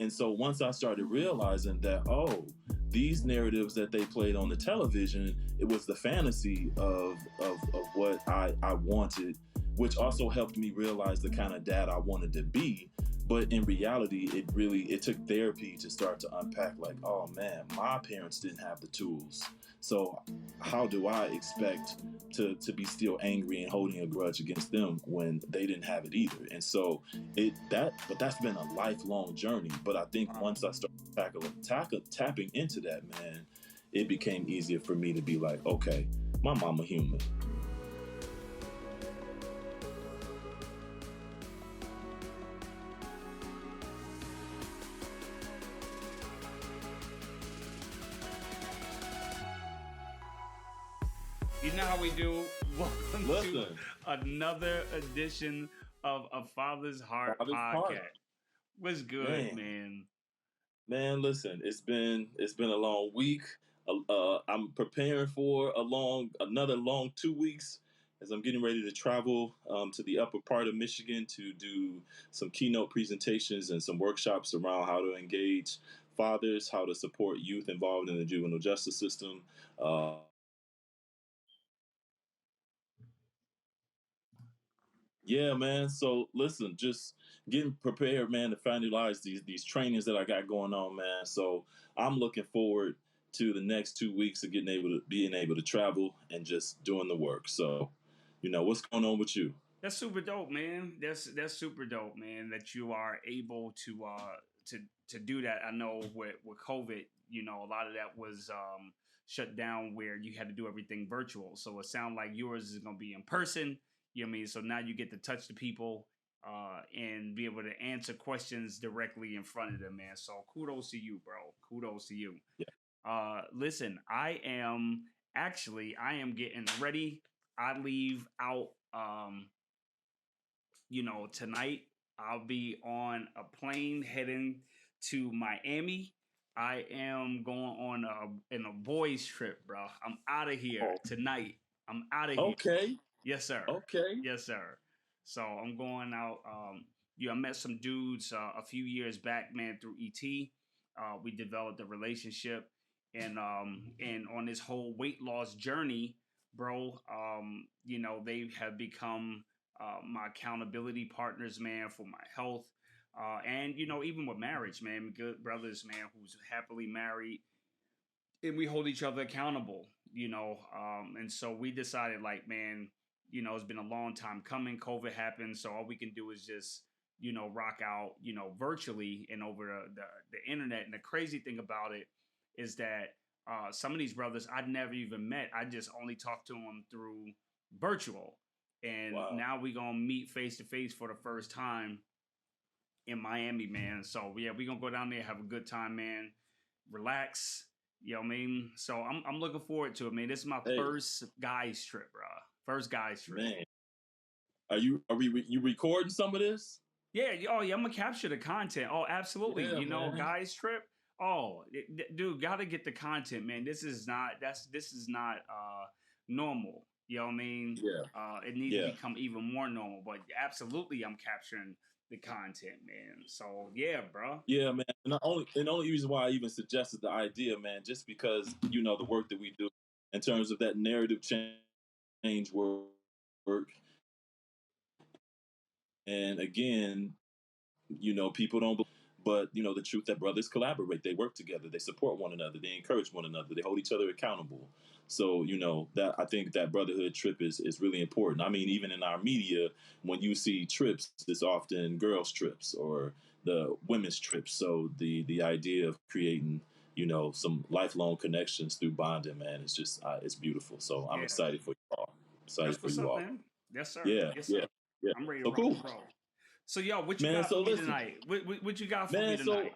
And so once I started realizing that, oh, these narratives that they played on the television, it was the fantasy of what I wanted, which also helped me realize the kind of dad I wanted to be. But in reality, it took therapy to start to unpack, like, oh man, my parents didn't have the tools. So how do I expect to be still angry and holding a grudge against them when they didn't have it either? And so but that's been a lifelong journey. But I think once I started tapping into that, man, it became easier for me to be like, okay, my mama human. You know how we do. Welcome to Listen, another edition of A Father's Heart father's heart, podcast. What's good, man. man? Man, listen, it's been a long week. I'm preparing for another long 2 weeks as I'm getting ready to travel to the upper part of Michigan to do some keynote presentations and some workshops around how to engage fathers, how to support youth involved in the juvenile justice system. Uh, Yeah, man. So listen, just getting prepared, man, to finalize these trainings that I got going on, man. So I'm looking forward to the next 2 weeks of being able to travel and just doing the work. So, what's going on with you? That's super dope, man. That's super dope, man. That you are able to to do that. I know with COVID, a lot of that was shut down where you had to do everything virtual. So it sounds like yours is gonna be in person. You know what I mean? So now you get to touch the people and be able to answer questions directly in front of them, man. So kudos to you, bro. Kudos to you. Yeah. Listen, I am getting ready. I leave out tonight I'll be on a plane heading to Miami. I am going on a boys trip, bro. I'm out of here Oh, tonight. I'm out of here. okay, Yes, sir. okay. Yes, sir. So I'm going out. I met some dudes a few years back, man, through ET. We developed a relationship, and on this whole weight loss journey, bro, they have become my accountability partners, man, for my health. And even with marriage, man, good brothers, man, who's happily married, and we hold each other accountable, and so we decided, like, man, it's been a long time coming. COVID happened, so all we can do is just rock out, virtually and over the internet. And the crazy thing about it is that some of these brothers I'd never even met. I just only talked to them through virtual, and Wow. now we gonna meet face to face for the first time in Miami, man. So yeah, we gonna go down there, have a good time, man. Relax. You know what I mean? So I'm looking forward to it, man. This is my Hey, first guys trip, bro. First guys trip. man, you recording some of this? Yeah. Oh yeah. I'm gonna capture the content. Oh, absolutely. Yeah, man. Guys trip. Oh, dude, gotta get the content, man. This is not normal. You know what I mean? Yeah, It needs to yeah. become even more normal. But absolutely, I'm capturing the content, man. So yeah, bro. Yeah, man. And the only reason why I even suggested the idea, man, just because the work that we do in terms of that narrative change work, and again, people don't. But the truth that brothers collaborate, they work together, they support one another, they encourage one another, they hold each other accountable. So that I think that brotherhood trip is really important. I mean, even in our media, when you see trips, it's often girls trips or the women's trips. So the idea of creating some lifelong connections through bonding, man, it's just it's beautiful. So I'm Yeah. excited for you all. Excited That's for what's you up, all. man. Yes, sir. Yeah, Yes, sir. yeah, yeah. I'm ready to So rock cool, and roll. So, yo, what you man. got for So me listen, tonight? What you got for me man. So tonight?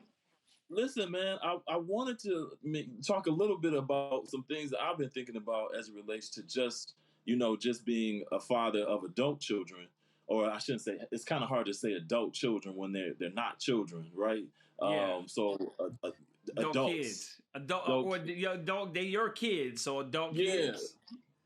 listen, man, I wanted to talk a little bit about some things that I've been thinking about as it relates to just being a father of adult children, or I shouldn't say. It's kind of hard to say adult children when they're not children, right? Yeah, adult Adults, kids, adult adult, or adult. They your kids, so adult yeah, kids.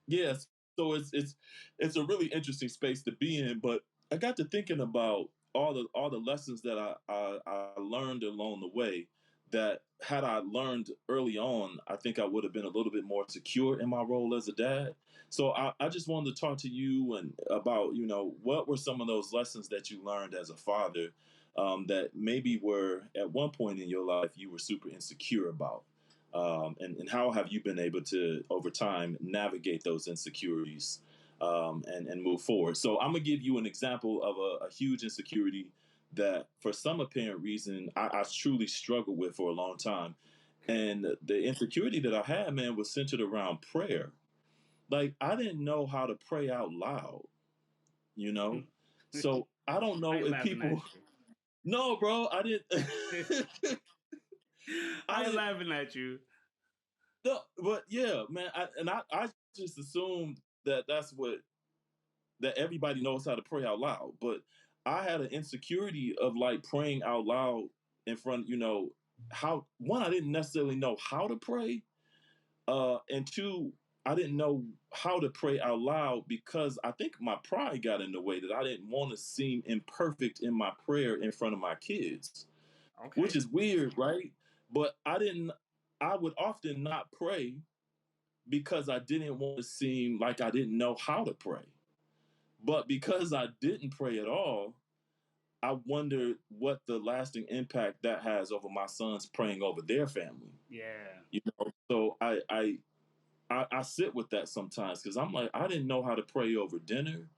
yes. So it's a really interesting space to be in, but I got to thinking about all the lessons that I learned along the way, that had I learned early on, I think I would have been a little bit more secure in my role as a dad. So I just wanted to talk to you and about, what were some of those lessons that you learned as a father, that maybe were at one point in your life you were super insecure about, and how have you been able to over time navigate those insecurities, and move forward. So I'm gonna give you an example of a huge insecurity that, for some apparent reason, I truly struggled with for a long time. And the insecurity that I had, man, was centered around prayer. Like, I didn't know how to pray out loud, you know? So I don't I know ain't if laughing people. at you. No, bro, I didn't. I I ain't didn't. laughing at you. No, but yeah, man. I just assumed that that's what that everybody knows how to pray out loud. But I had an insecurity of like praying out loud in front, how one, I didn't necessarily know how to pray. And two, I didn't know how to pray out loud because I think my pride got in the way, that I didn't want to seem imperfect in my prayer in front of my kids, which Okay. is weird, right? But I would often not pray because I didn't want to seem like I didn't know how to pray. But because I didn't pray at all, I wonder what the lasting impact that has over my sons praying over their family. Yeah. So I sit with that sometimes because I'm like, I didn't know how to pray over dinner,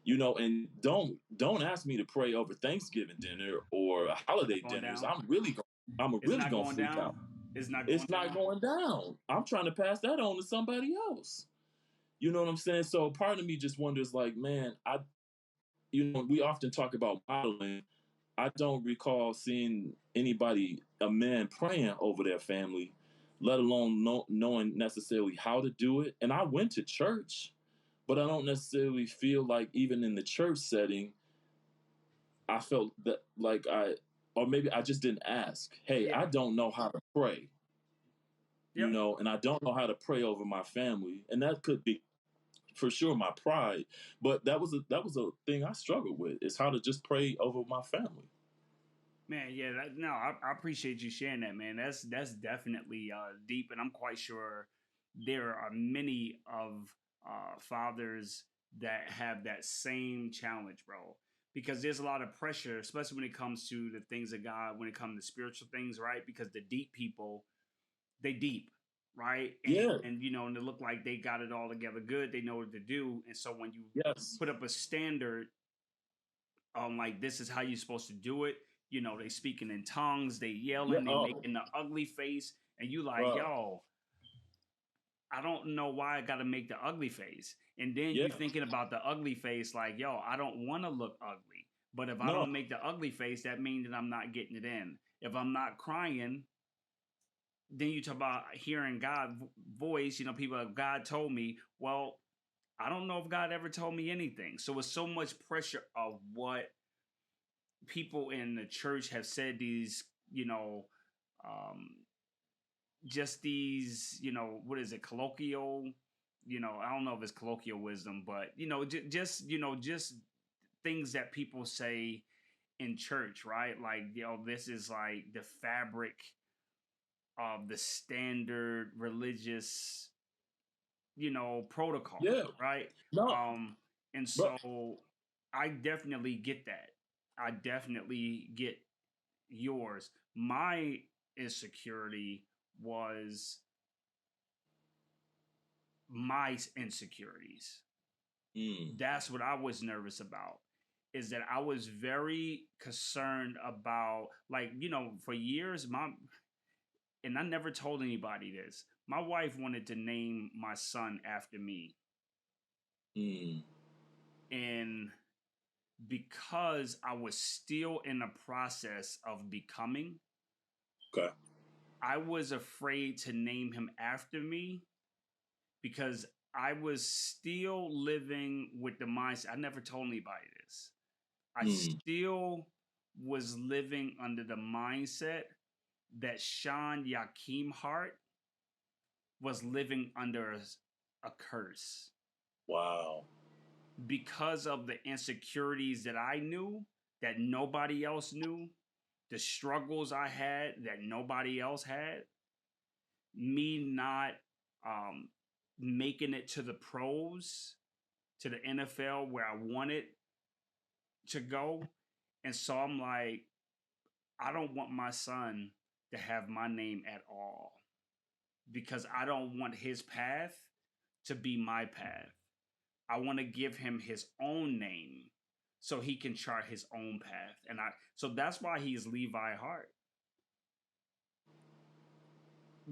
and don't ask me to pray over Thanksgiving dinner or holiday Going dinners. down. I'm It's really not gonna going freak down. out. It's not going It's not down. going down. I'm trying to pass that on to somebody else. You know what I'm saying? So part of me just wonders, like, man, we often talk about modeling. I don't recall seeing anybody, a man, praying over their family, let alone knowing necessarily how to do it. And I went to church, but I don't necessarily feel like even in the church setting, I felt that like or maybe I just didn't ask. Hey, Yeah. I don't know how to pray, Yep. and I don't know how to pray over my family, and that could be for sure my pride. But that was a thing I struggled with, is how to just pray over my family. Man, yeah, no, I appreciate you sharing that, man. That's definitely deep, and I'm quite sure there are many of fathers that have that same challenge, bro. Because there's a lot of pressure, especially when it comes to the things of God, when it comes to spiritual things, right? Because the deep people, they deep, right? Yeah. And they look like they got it all together good, they know what to do, and so when you Yes. put up a standard, like this is how you're supposed to do it. They speaking in tongues, they Yeah. yelling, they Oh, making the ugly face, and you like, bro. yo, I don't know why I got to make the ugly face. And then Yeah. you thinking about the ugly face, like, yo, I don't want to look ugly. But if I No. don't make the ugly face, that means that I'm not getting it in. If I'm not crying, then you talk about hearing God voice. People like, God told me. Well, I don't know if God ever told me anything. So it's so much pressure of what people in the church have said, these, um, just these, what is it, colloquial, I don't know if it's colloquial wisdom, but, just things that people say in church, right? Like, this is like the fabric of the standard religious, protocol, Yeah. right? No. Um, and Bro. so I definitely get that. I definitely get yours. My insecurity was my insecurities. Mm. That's what I was nervous about. Is that I was very concerned about, like, for years, and I never told anybody this. My wife wanted to name my son after me. Mm. And because I was still in the process of becoming, Okay. I was afraid to name him after me because I was still living with the mindset. I never told anybody this. I Mm. still was living under the mindset that Sean Yakim Hart was living under a curse Wow. because of the insecurities that I knew that nobody else knew, the struggles I had that nobody else had, me not um, making it to the pros, to the NFL where I wanted to go. And so I'm like, I don't want my son to have my name at all because I don't want his path to be my path. I want to give him his own name so he can chart his own path. And so that's why he's Levi Hart,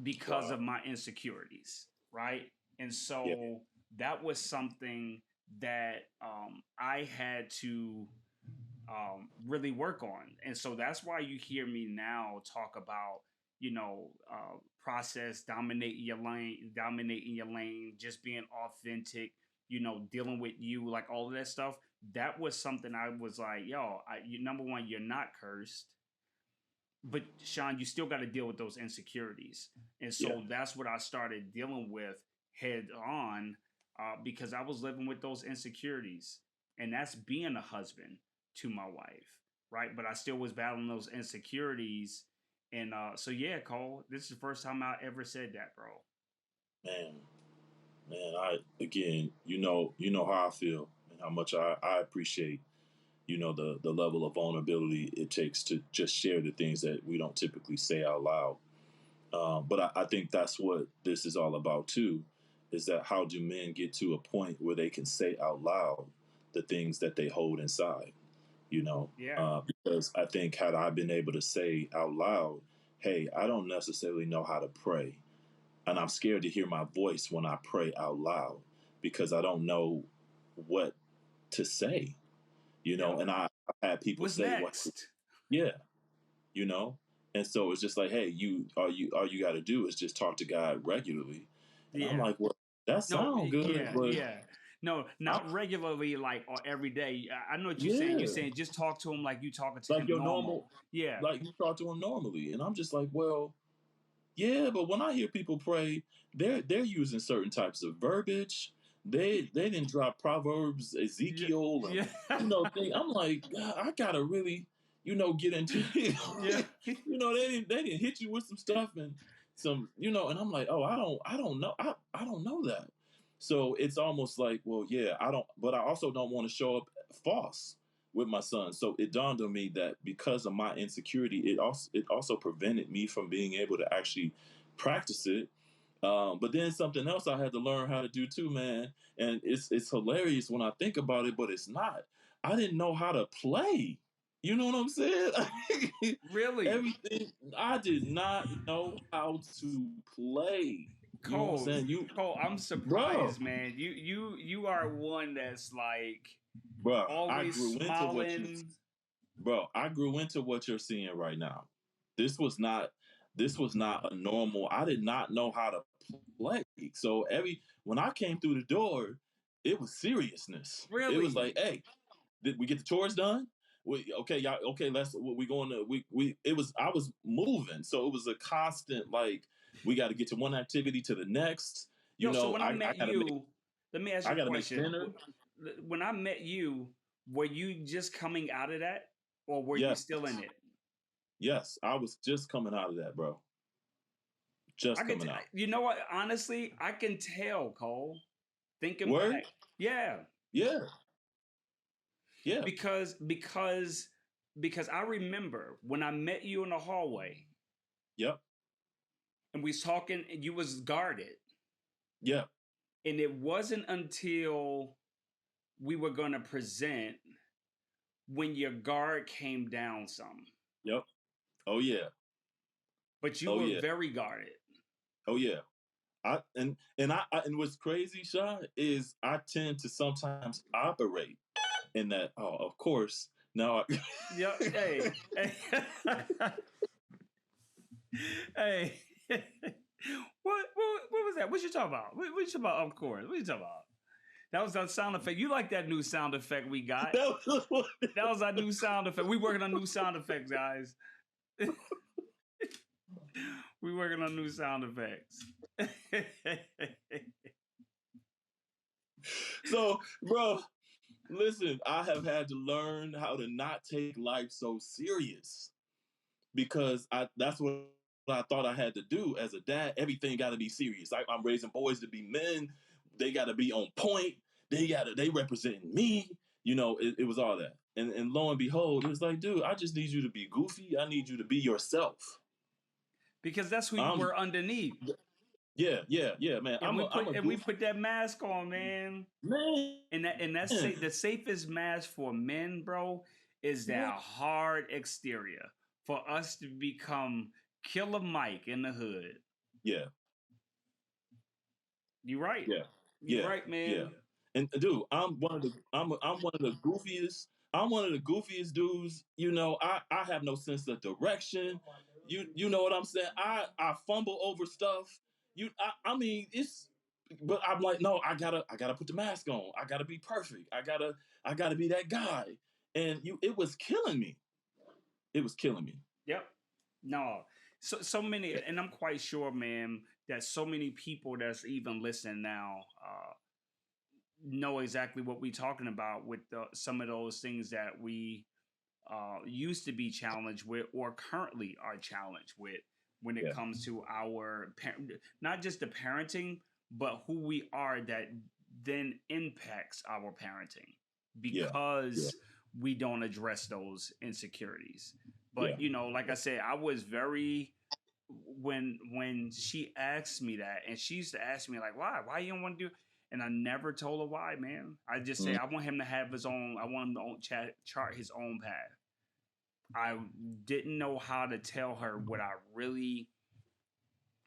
because Wow. of my insecurities, right? And Yeah. so that was something that I had to really work on. And so that's why you hear me now talk about, process, dominating your lane, just being authentic, dealing with you, like all of that stuff. That was something I was like, yo, number one, you're not cursed, but Sean, you still got to deal with those insecurities. And Yeah. so that's what I started dealing with head on, because I was living with those insecurities. And that's being a husband to my wife, right? But I still was battling those insecurities. And so, yeah, Cole, this is the first time I ever said that, bro. Man, man, I again, you know how I feel and how much I appreciate, the level of vulnerability it takes to just share the things that we don't typically say out loud. But I think that's what this is all about too, is that how do men get to a point where they can say out loud the things that they hold inside, Yeah. because I think had I been able to say out loud, hey, I don't necessarily know how to pray, and I'm scared to hear my voice when I pray out loud because I don't know what to say, Yep. and I've had people What's say, well, next? yeah, you know, and so it's just like, hey, all you got to do is just talk to God regularly, and I'm Yeah. like, well, that No, sounds good, yeah, but yeah. No, I, not regularly, like, or every day. I know what you're saying. You're yeah, saying just talk to him like you talking to like him your normal. normal, Yeah. like you talk to him normally, and I'm just like, well, yeah, but when I hear people pray, they're using certain types of verbiage. They didn't drop Proverbs, Yeah. Ezekiel, and Yeah. I'm like, God, I gotta really, get into it. Yeah. They didn't hit you with some stuff and some, and I'm like, oh, I don't know, I don't know that. So it's almost like, well, yeah, I don't, but I also don't want to show up false with my son. So it dawned on me that because of my insecurity, it also prevented me from being able to actually practice it. But then something else I had to learn how to do too, man. And it's hilarious when I think about it, but it's not. I didn't know how to play. You know what I'm saying? Really? Everything I did not know how to play. You know what I'm Cole, saying? I'm Bro, surprised, man. You are one that's like bro, I always grew into what you smiling. bro, I grew into what you're seeing right now. This was not this was not a normal. I did not know how to play. So every when I came through the door, it was seriousness. It was Really? like, hey, did we get the chores done? Okay, y'all. Okay, let's. We going to. We. It was. I was moving, so it was a constant. Like we got to get to one activity to the next. Yo, so when I I met gotta make. you, let me ask I you a gotta make question. dinner. When I met you, were you just coming out of that, or were you Yes, still in it? yes. I was just coming out of that, bro. I Just could, coming out. you know what? Honestly, I can tell, Cole. Thinking Word. back, yeah, Yeah. Yeah. because I remember when I met you in the hallway Yep. and we was talking, and you was guarded, Yep. and it wasn't until we were gonna present when your guard came down some, Yep. Oh yeah. but you Oh were yeah. very guarded. Oh yeah. And what's crazy, Shaw, is I tend to sometimes operate in that. Oh, of course. Now, Yeah, hey, hey, hey. What was that? What you talking about? What you talking about? Of course. What you talking about? That was that sound effect. You like that new sound effect we got? that was That was our new sound effect. We working on new sound effects, guys. We working on new sound effects. so, bro. Listen, I have had to learn how to not take life so serious because that's what I thought I had to do as a dad. Everything got to be serious. I'm raising boys to be men. They got to be on point. They represent me. It was all that. And lo and behold, it was like, dude, I just need you to be goofy. I need you to be yourself. Because that's who you I'm were underneath. yeah, man. And I'm a we goofy put that mask on, man. man. And that's the safest mask for men, bro, is that Yeah, hard exterior for us to become Killer Mike in the hood. yeah, You right. yeah, You yeah, right, yeah. man. And dude, I'm one of the goofiest. I'm one of the goofiest dudes. I have no sense of direction. You know what I'm saying? I fumble over stuff. I mean it's. But I'm like, no, I gotta put the mask on. I gotta be perfect. I gotta be that guy. And it was killing me. It was killing me. Yep. No. So many, and I'm quite sure, man, that so many people that's even listening now know exactly what we're talking about with some of those things that we used to be challenged with or currently are challenged with when it Yeah, comes to our not just the parenting, but who we are that then impacts our parenting yeah, yeah, because we don't address those insecurities. yeah. But like I said, I was very when she asked me that, and she used to ask me like, why you don't want to do, and I never told her why, man. I just say Mm, I want him to have his own, I want him to chart his own path. I didn't know how to tell her what I really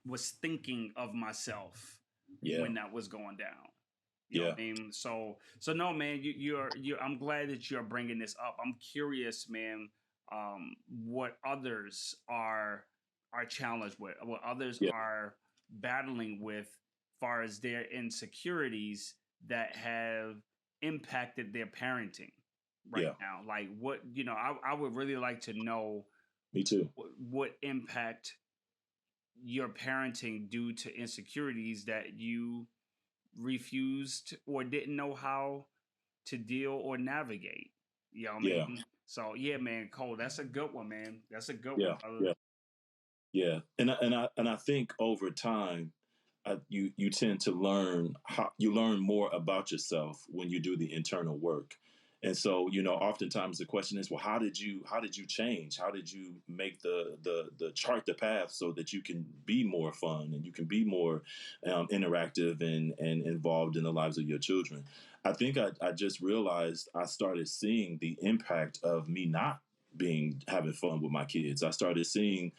was thinking of myself yeah, when that was going down. You know yeah, what I mean? So no, man. You're. I'm glad that you're bringing this up. I'm curious, man. What others are challenged with, what others yeah, are battling with, far as their insecurities that have impacted their parenting right yeah. now. Like what I would really like to know Me too. what impact your parenting due to insecurities that you refused or didn't know how to deal or navigate. You know what I Yeah, mean? So yeah, man, Cole, that's a good one, man. That's a good one, yeah, brother. yeah. Yeah, and I think over time, you tend to learn how you learn more about yourself when you do the internal work. And so, oftentimes the question is, well, how did you change? How did you make the chart the path so that you can be more fun and you can be more interactive and involved in the lives of your children? I think I just realized I started seeing the impact of me not being having fun with my kids. I started seeing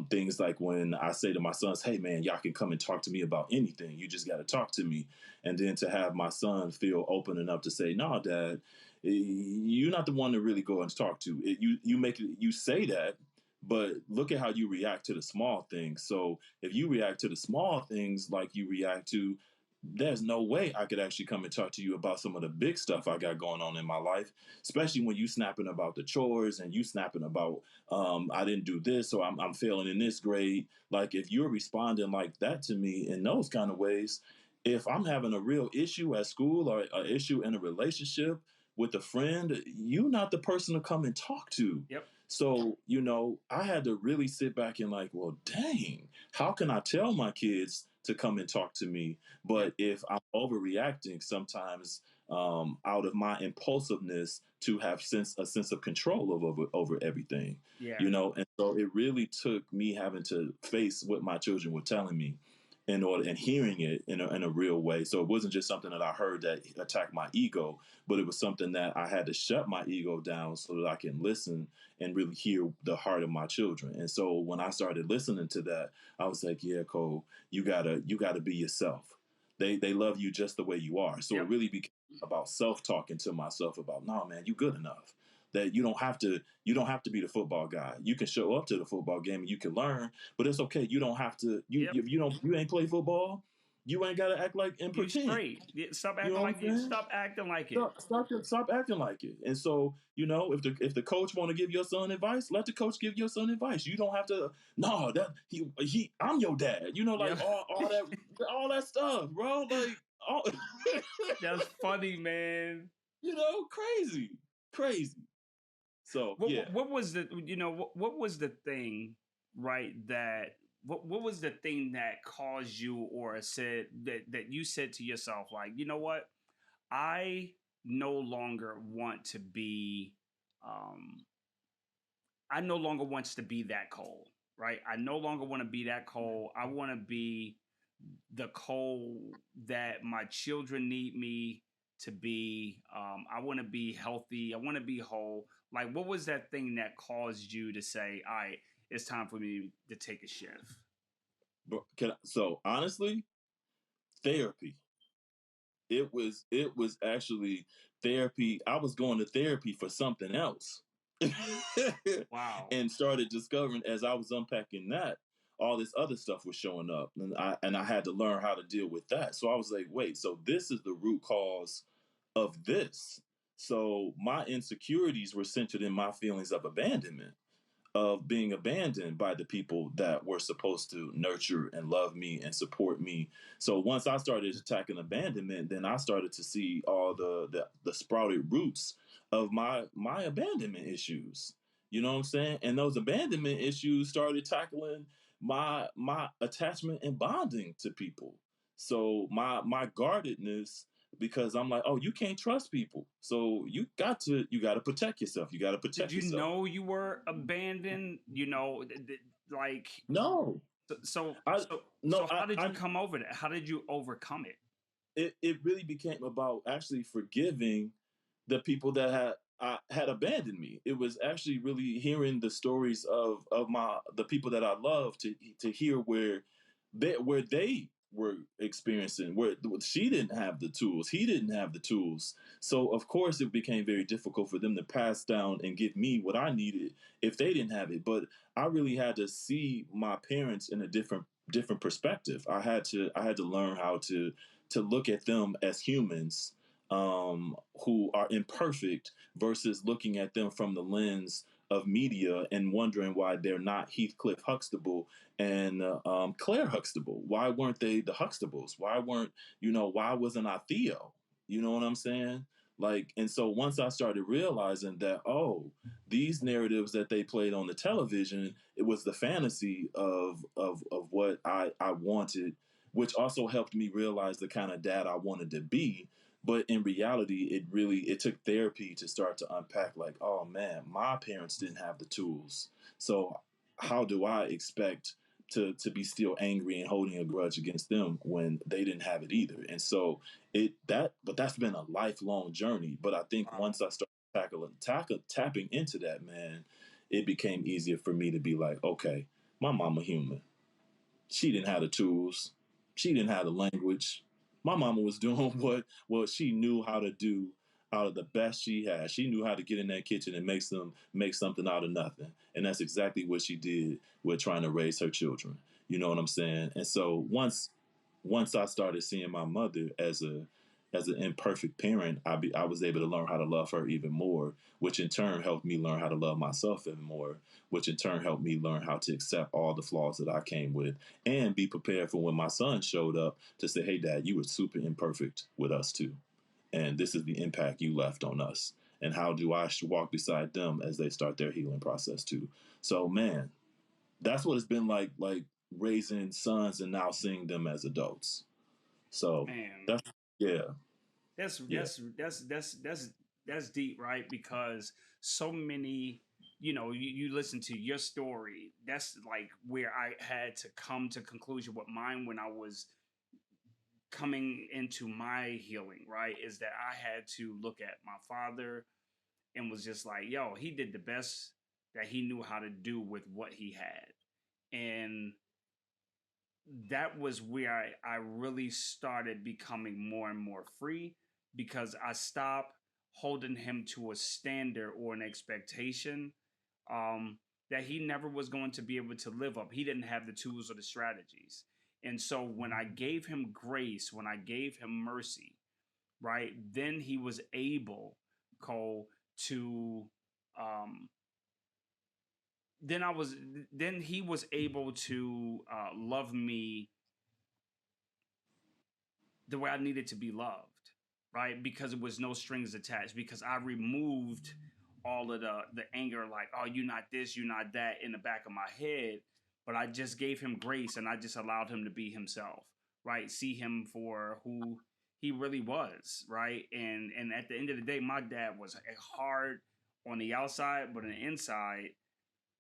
things like when I say to my sons, hey, man, y'all can come and talk to me about anything. You just got to talk to me. And then to have my son feel open enough to say, no, dad, you're not the one to really go and talk to. You say that, but look at how you react to the small things. So if you react to the small things like you react to, there's no way I could actually come and talk to you about some of the big stuff I got going on in my life, especially when you snapping about the chores and you snapping about I didn't do this, so I'm failing in this grade. Like if you're responding like that to me in those kind of ways, if I'm having a real issue at school or an issue in a relationship with a friend, you're not the person to come and talk to. Yep. So, I had to really sit back and like, well, dang, how can I tell my kids to come and talk to me? Yep. But if I'm overreacting sometimes out of my impulsiveness to have a sense of control over everything, Yeah. and so it really took me having to face what my children were telling me and hearing it in a real way. So it wasn't just something that I heard that attacked my ego, but it was something that I had to shut my ego down so that I can listen and really hear the heart of my children. And so when I started listening to that, I was like, yeah, Cole, you gotta be yourself. They love you just the way you are. So it Yep. really became about self-talking to myself about, no, man, you good enough. That you don't have to be the football guy. You can show up to the football game and you can learn, but it's okay. You don't have to. You Yep. if you ain't play football, you ain't gotta act like and You pretend. straight. Yeah, stop You acting know what like I'm it. saying? Stop acting like it. Stop acting like it. And so, if the coach want to give your son advice, let the coach give your son advice. You don't have to. No, that he I'm your dad. Like Yep. all that stuff, bro. Like all. That's funny, man. Crazy, crazy. So yeah. What was the what was the thing, right, that what was the thing that caused you, or said that you said to yourself, like, you know what, I no longer want to be, um I no longer wants to be that Cole, right? I no longer want to be that Cole. I want to be the Cole that my children need me to be. I want to be healthy. I want to be whole. Like, what was that thing that caused you to say, "All right, it's time for me to take a shift"? But so honestly, therapy. It was actually therapy. I was going to therapy for something else. Wow. And started discovering as I was unpacking that all this other stuff was showing up, and I had to learn how to deal with that. So I was like, wait, so this is the root cause of this. So my insecurities were centered in my feelings of abandonment, of being abandoned by the people that were supposed to nurture and love me and support me. So once I started attacking abandonment, then I started to see all the sprouted roots of my abandonment issues. You know what I'm saying? And those abandonment issues started tackling my attachment and bonding to people. So my guardedness, because I'm like, oh, you can't trust people. So you got to protect yourself. You got to Did protect you yourself. know you were abandoned? Like, No, so I so no, so how did you I come over that? How did you overcome it? it really became about actually forgiving the people that had abandoned me. It was actually really hearing the stories of the people that I love, to hear where they were experiencing, where she didn't have the tools, he didn't have the tools. So of course it became very difficult for them to pass down and give me what I needed if they didn't have it. But I really had to see my parents in a different perspective. I had to learn how to look at them as humans, who are imperfect, versus looking at them from the lens of media and wondering why they're not Heathcliff Huxtable and Claire Huxtable. Why weren't they the Huxtables? Why wasn't I Theo? You know what I'm saying? Like, and so once I started realizing that, oh, these narratives that they played on the television, it was the fantasy of what I wanted, which also helped me realize the kind of dad I wanted to be. But in reality, it took therapy to start to unpack, like, oh man, my parents didn't have the tools. So how do I expect to be still angry and holding a grudge against them when they didn't have it either? And so but that's been a lifelong journey. But I think Wow. once I started tapping into that, man, it became easier for me to be like, okay, my mama human. She didn't have the tools. She didn't have the language. My mama was doing what she knew how to do out of the best she had. She knew how to get in that kitchen and make something out of nothing. And that's exactly what she did with trying to raise her children. You know what I'm saying? And so once I started seeing my mother as an imperfect parent, I was able to learn how to love her even more, which in turn helped me learn how to love myself even more, which in turn helped me learn how to accept all the flaws that I came with and be prepared for when my son showed up to say, hey, dad, you were super imperfect with us too. And this is the impact you left on us. And how do I walk beside them as they start their healing process too? So, man, that's what it's been like raising sons and now seeing them as adults. So Man, that's, yeah, that's yeah. that's that's that's that's that's deep, right? Because so many, you listen to your story. That's like where I had to come to conclusion with mine when I was coming into my healing, right? Is that I had to look at my father and was just like, yo, he did the best that he knew how to do with what he had. And that was where I really started becoming more and more free, because I stopped holding him to a standard or an expectation, um, that he never was going to be able to live up. He didn't have the tools or the strategies. And so when I gave him grace, when I gave him mercy, right, then he was able, Cole, to um, then I was then he was able to love me the way I needed to be loved. right? Because it was no strings attached. Because I removed all of the anger, like, oh, you're not this, you're not that, in the back of my head. But I just gave him grace, and I just allowed him to be himself, right? See him for who he really was, right? And at the end of the day, my dad was hard on the outside, but on the inside,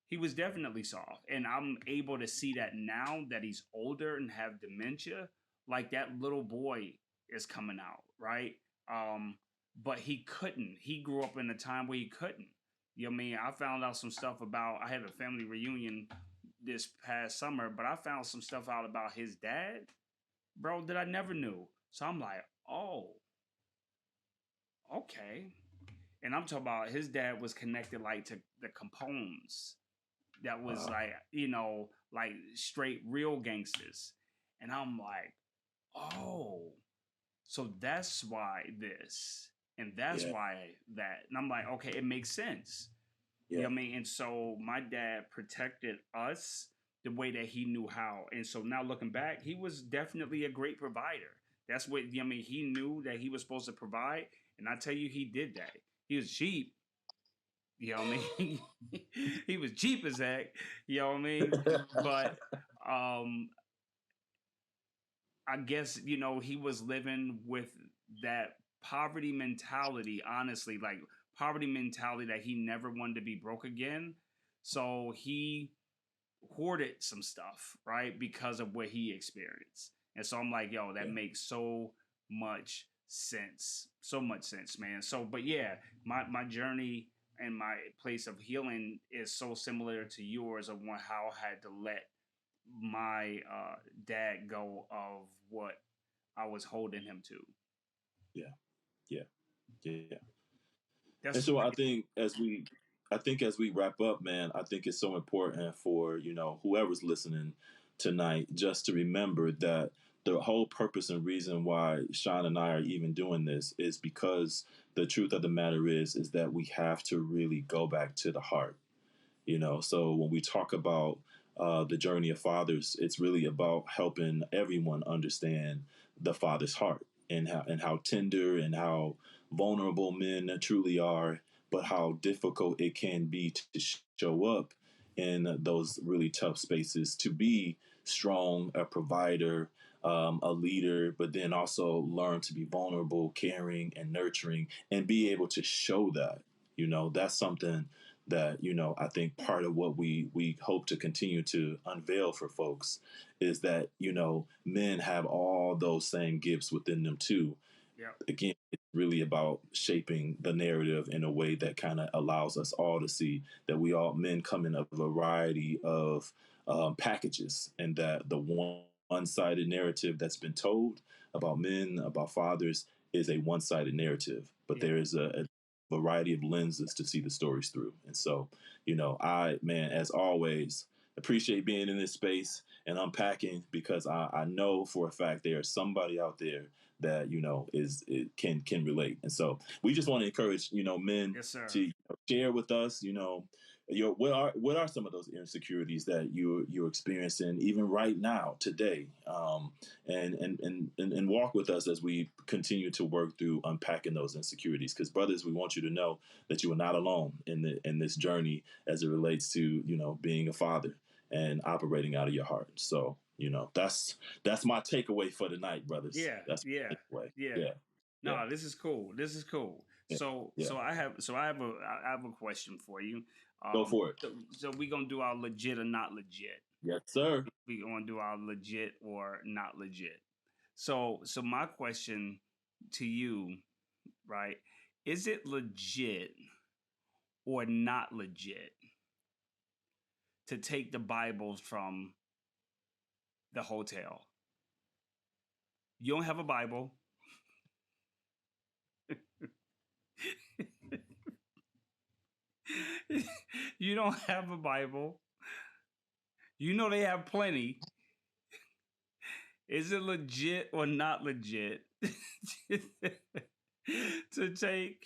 he was definitely soft. And I'm able to see that now that he's older and have dementia, like that little boy is coming out, right? Um, but he couldn't. He grew up in a time where he couldn't. You know what I mean? I found out some stuff about, I had a family reunion this past summer, but I found some stuff out about his dad, bro, that I never knew. So I'm like, oh, okay. And I'm talking about his dad was connected like to the Capones, that was Wow. like, like straight real gangsters. And I'm like, oh, so that's why this and that's Yeah. why that. And I'm like, okay, it makes sense. You Yeah. know what I mean? And so my dad protected us the way that he knew how. And so now looking back, he was definitely a great provider. That's what, I mean, he knew that he was supposed to provide. And I tell you, he did that. He was cheap. You know what I mean? He was cheap as heck. You know what I mean? But um, I guess, he was living with that poverty mentality, honestly, like poverty mentality that he never wanted to be broke again. So he hoarded some stuff, right? Because of what he experienced. And so I'm like, yo, that Yeah. makes so much sense. So much sense, man. So, but yeah, my journey and my place of healing is so similar to yours of how I had to let my dad go of what I was holding him to. Yeah. Yeah. Yeah. And That's so I think as we wrap up, man, I think it's so important for, whoever's listening tonight just to remember that the whole purpose and reason why Sean and I are even doing this is because the truth of the matter is that we have to really go back to the heart. So when we talk about the journey of fathers, it's really about helping everyone understand the father's heart and how tender and how vulnerable men truly are, but how difficult it can be to show up in those really tough spaces, to be strong, a provider, a leader, but then also learn to be vulnerable, caring, and nurturing, and be able to show that. That's something that I think part of what we hope to continue to unveil for folks is that men have all those same gifts within them too. yeah, Again, it's really about shaping the narrative in a way that kind of allows us all to see that we all men come in a variety of packages, and that the one-sided narrative that's been told about men, about fathers, is a one-sided narrative, but yeah, there is a variety of lenses to see the stories through. And so, I, man, as always, appreciate being in this space and unpacking, because I know for a fact there's somebody out there that is it can relate. And so we just want to encourage men yes, sir. to share with us what are some of those insecurities that you're experiencing even right now today, and walk with us as we continue to work through unpacking those insecurities, because brothers, we want you to know that you are not alone in this journey as it relates to being a father and operating out of your heart. So that's my takeaway for tonight, brothers. Yeah, That's yeah, my takeaway. yeah. Yeah, yeah, No, this is cool. This is cool. yeah, So, yeah. I have a question for you. Go for it. So we gonna do our legit or not legit. Yes, sir. We gonna do our legit or not legit. So my question to you, right? Is it legit or not legit to take the Bibles from the hotel? You don't have a Bible. You don't have a Bible. You know they have plenty. Is it legit or not legit to take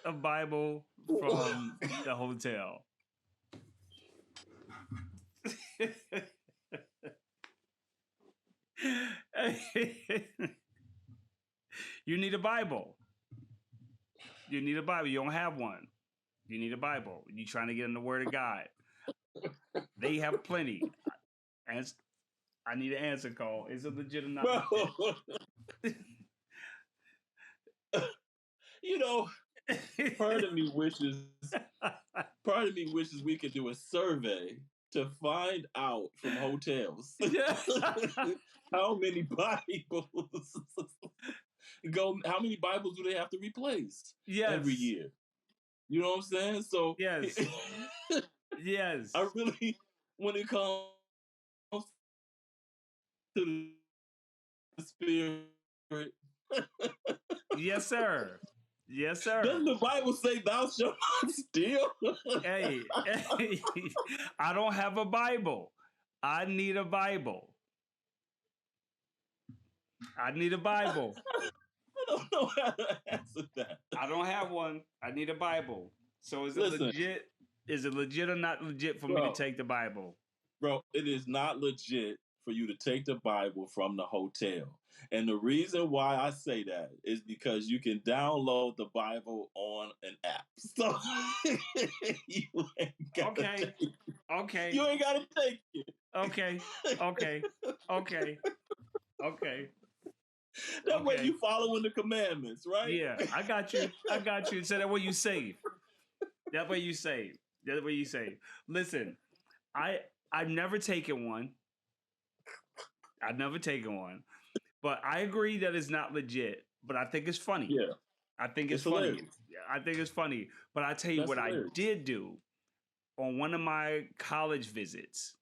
a Bible from the hotel? You need a Bible. You need a Bible. You don't have one. You need a Bible. You trying to get in the Word of God. They have plenty. And I need an answer call. Is it legit or not? You know, part of me wishes we could do a survey to find out from hotels how many Bibles how many Bibles do they have to replace every year? You know what I'm saying? So yes. Yes. I really, when it comes to the spirit. Yes, sir. Yes, sir. Doesn't the Bible say thou shalt not steal? Hey, I don't have a Bible. I need a Bible. I need a Bible. I don't know how to answer that. I don't have one. I need a Bible. So is it legit? Is it legit or not legit for me to take the Bible? Bro, it is not legit for you to take the Bible from the hotel. And the reason why I say that is because you can download the Bible on an app. So you ain't gotta take it. Okay. You ain't gotta take it. Okay. That way you following the commandments, right? Yeah, I got you. So that way you save. That way you save. Listen, I've never taken one. But I agree that it's not legit. But I think it's funny. Yeah. I think it's funny. But I tell you what hilarious. I did do on one of my college visits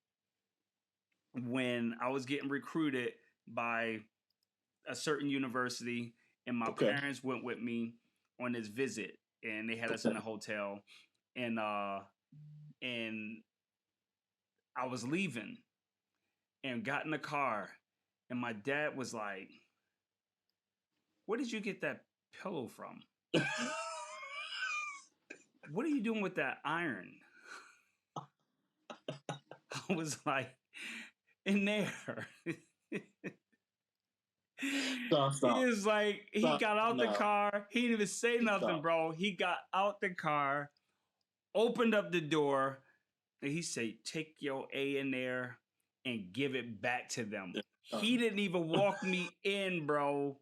when I was getting recruited by a certain university, and my parents went with me on this visit, and they had us in a hotel, and I was leaving and got in the car, and my dad was like, "Where did you get that pillow from? What are you doing with that iron?" I was like, "In there." Stop. He was like, he got out the car. He didn't even say nothing, bro. He got out the car, opened up the door, and he said, "Take your A in there and give it back to them." He didn't even walk me in, bro.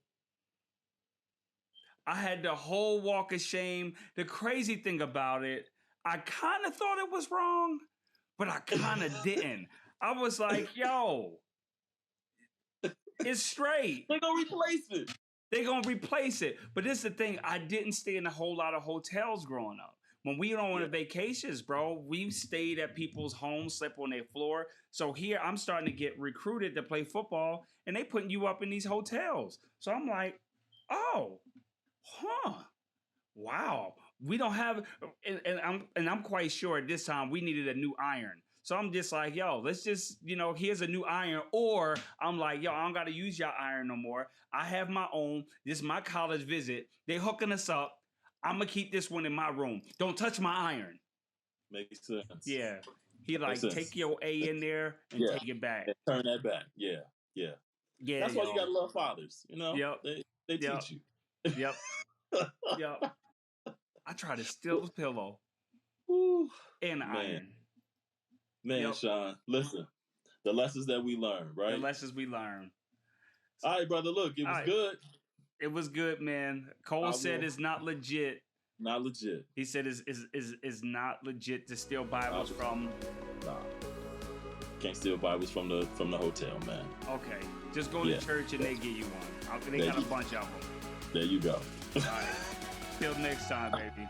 I had the whole walk of shame. The crazy thing about it, I kind of thought it was wrong, but I kind of didn't. I was like, yo, it's straight. They're going to replace it. But this is the thing. I didn't stay in a whole lot of hotels growing up. When we were on vacations, bro, we stayed at people's homes, slept on their floor. So here I'm starting to get recruited to play football, and they putting you up in these hotels. So I'm like, oh, wow. We don't have, and I'm quite sure at this time we needed a new iron. So I'm just like, yo, let's just, here's a new iron. Or I'm like, yo, I don't got to use your iron no more. I have my own. This is my college visit. They hooking us up. I'm going to keep this one in my room. Don't touch my iron. Makes sense. Yeah. He like, take your A in there and take it back. And turn that back. Yeah. That's why you got to love fathers. Yep. They teach you. Yep. I try to steal the pillow. Ooh, and the iron. Man, Sean, listen. The lessons that we learned, right? The lessons we learned. All right, brother. Look, it was good. It was good, man. Cole said it's not legit. Not legit. He said it's not legit to steal Bibles from. Nah. Can't steal Bibles from the hotel, man. Okay. Just go to church and they give you one. They got a bunch of them. There you go. All right. Till next time, baby.